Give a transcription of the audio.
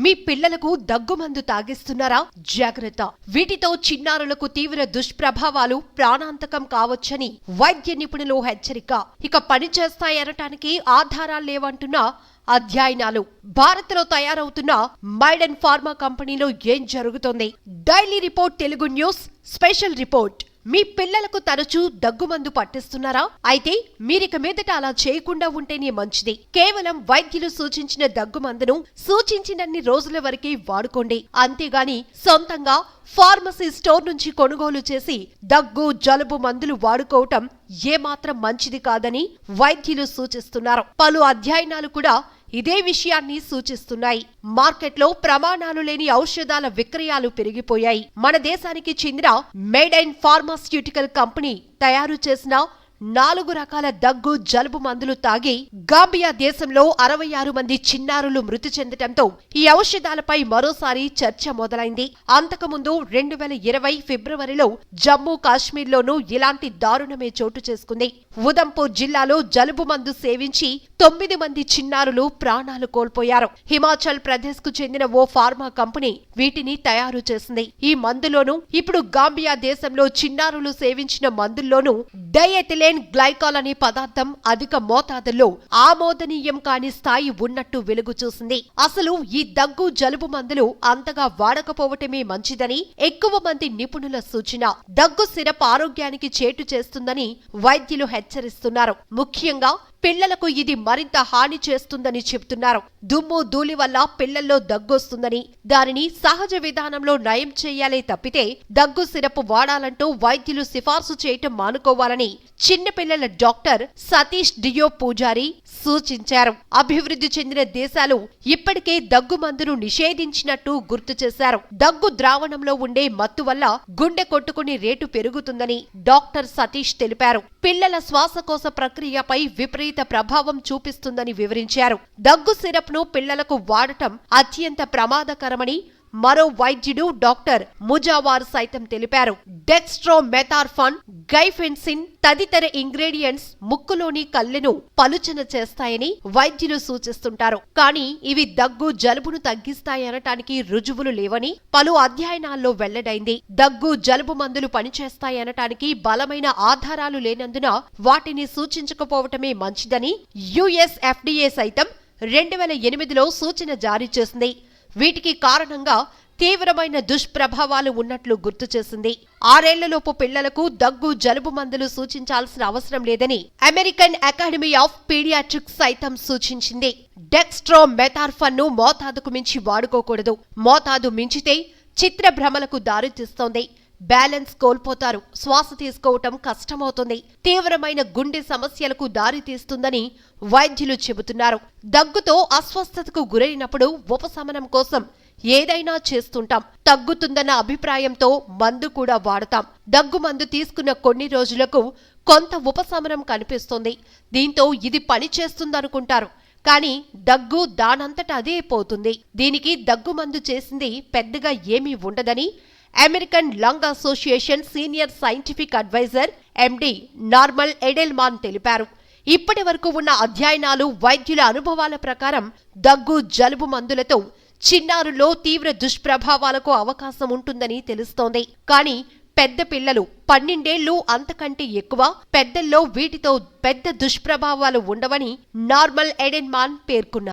మీ పిల్లలకు దగ్గుమందు తాగిస్తున్నారా? జాగ్రత్త. వీటితో చిన్నారులకు తీవ్ర దుష్ప్రభావాలు ప్రాణాంతకం కావచ్చని వైద్య నిపుణులు హెచ్చరిక. ఇక పనిచేస్తాయనటానికి ఆధారాలు లేవంటున్న అధ్యయనాలు. భారత్ లో తయారవుతున్న మైడెన్ ఫార్మా కంపెనీలో ఏం జరుగుతోంది? Daily report Telugu news special report. మీ పిల్లలకు తరచూ దగ్గుమందు పట్టిస్తున్నారా? అయితే మీరిక మీదట అలా చేయకుండా ఉంటేనే మంచిది. కేవలం వైద్యులు సూచించిన దగ్గుమందును సూచించినన్ని రోజుల వరకే వాడుకోండి. అంతేగాని సొంతంగా ఫార్మసీ స్టోర్ నుంచి కొనుగోలు చేసి దగ్గు జలుబు మందులు వాడుకోవటం ఏమాత్రం మంచిది కాదని వైద్యులు సూచిస్తున్నారు. పలు అధ్యయనాలు కూడా ఇదే విషయాన్ని సూచిస్తున్నాయి. మార్కెట్లో ప్రమాణాలు లేని ఔషధాల విక్రయాలు పెరిగిపోయాయి. మన దేశానికి చెందిన మేడైన్ ఫార్మాస్యూటికల్ కంపెనీ తయారు చేసిన 4 రకాల దగ్గు జలుబు మందులు తాగి గాంబియా దేశంలో 66 మంది చిన్నారులు మృతి చెందటంతో ఈ ఔషధాలపై మరోసారి చర్చ మొదలైంది. అంతకుముందు 2020 ఫిబ్రవరిలో జమ్మూ కాశ్మీర్లోనూ ఇలాంటి దారుణమే చోటు చేసుకుంది. ఉదంపూర్ జిల్లాలో జలుబు మందు సేవించి 9 మంది చిన్నారులు ప్రాణాలు కోల్పోయారు. హిమాచల్ ప్రదేశ్ కు చెందిన ఓ ఫార్మా కంపెనీ వీటిని తయారు చేసింది. ఈ మందులోనూ ఇప్పుడు గాంబియా దేశంలో చిన్నారులు సేవించిన మందుల్లోనూ డైఎథిలేన్ గ్లైకాల్ అనే పదార్థం అధిక మోతాదుల్లో ఆమోదనీయం కాని స్థాయి ఉన్నట్టు వెలుగు చూసింది. అసలు ఈ దగ్గు జలుబు మందులు అంతగా వాడకపోవటమే మంచిదని ఎక్కువ మంది నిపుణుల సూచన. దగ్గు సిరప్ ఆరోగ్యానికి చేటు చేస్తుందని వైద్యులు హెచ్చరిస్తున్నారు. ముఖ్యంగా పిల్లలకు ఇది మరింత హాని చేస్తుందని చెబుతున్నారు. దుమ్ము ధూళి వల్ల పిల్లల్లో దగ్గొస్తుందని, దానిని సహజ విధానంలో నయం చేయాలే తప్పితే దగ్గు సిరప్ వాడాలంటూ వైద్యులు సిఫార్సు చేయటం మానుకోవాలని చిన్నపిల్లల డాక్టర్ సతీష్ డియో పూజారి సూచించారు. అభివృద్ధి చెందిన దేశాలు ఇప్పటికే దగ్గు మందును నిషేధించినట్టు గుర్తు చేశారు. దగ్గు ద్రావణంలో ఉండే మత్తు వల్ల గుండె కొట్టుకుని రేటు పెరుగుతుందని డాక్టర్ సతీష్ తెలిపారు. పిల్లల శ్వాసకోశ ప్రక్రియపై విపరీత ప్రభావం చూపిస్తుందని వివరించారు. దగ్గు సిరప్ ను పిల్లలకు వాడటం అత్యంత ప్రమాదకరమని మరో వైద్యుడు డాక్టర్ ముజావార్ సైతం తెలిపారు. డెక్స్ట్రోమెథార్ఫాన్, గైఫెన్సిన్ తదితర ఇంగ్రీడియంట్స్ ముక్కులోని కళ్ళెను పలుచన చేస్తాయని వైద్యులు సూచిస్తుంటారు. కానీ ఇవి దగ్గు జలుబును తగ్గిస్తాయనటానికి రుజువులు లేవని పలు అధ్యయనాల్లో వెల్లడైంది. దగ్గు జలుబు మందులు పనిచేస్తాయనటానికి బలమైన ఆధారాలు లేనందున వాటిని సూచించకపోవటమే మంచిదని యుఎస్ FDA సైతం 2008లో సూచన జారీ చేసింది. వీటికి కారణంగా తీవ్రమైన దుష్ప్రభావాలు ఉన్నట్లు గుర్తు చేసింది. 6 ఏళ్లలోపు పిల్లలకు దగ్గు జలుబు మందులు సూచించాల్సిన అవసరం లేదని అమెరికన్ అకాడమీ ఆఫ్ పీడియాట్రిక్స్ సైతం సూచించింది. డెక్స్ట్రోమెథార్ఫాన్ ను మోతాదుకు మించి వాడుకోకూడదు. మోతాదు మించితే చిత్రభ్రమలకు దారితీస్తోంది. బ్యాలెన్స్ కోల్పోతారు. శ్వాస తీసుకోవటం కష్టమవుతుంది. తీవ్రమైన గుండె సమస్యలకు దారితీస్తుందని వైద్యులు చెబుతున్నారు. దగ్గుతో అస్వస్థతకు గురైనప్పుడు ఉపశమనం కోసం ఏదైనా చేస్తుంటాం. తగ్గుతుందన్న అభిప్రాయంతో మందు కూడా వాడతాం. దగ్గు మందు తీసుకున్న కొన్ని రోజులకు కొంత ఉపశమనం కనిపిస్తుంది. దీంతో ఇది పనిచేస్తుందనుకుంటారు. కానీ దగ్గు దానంతట అదే పోతుంది. దీనికి దగ్గు మందు చేసింది పెద్దగా ఏమీ ఉండదని American lung association senior scientific adviser MD Norman Edelman తెలిపారు. ఇప్పటి వరకు ఉన్న అధ్యయనాలు, వైద్యుల అనుభవాల ప్రకారం దగ్గు జలుబు మందులతో చిన్నారుల్లో తీవ్ర దుష్ప్రభావాలకు అవకాశం ఉంటుందని తెలుస్తోంది. కానీ పెద్ద పిల్లలు 12 ఏళ్లు అంతకంటే ఎక్కువ పెద్దల్లో వీటితో పెద్ద దుష్ప్రభావాలు ఉండవని నార్మల్ ఎడెల్మాన్ పేర్కొన్నారు.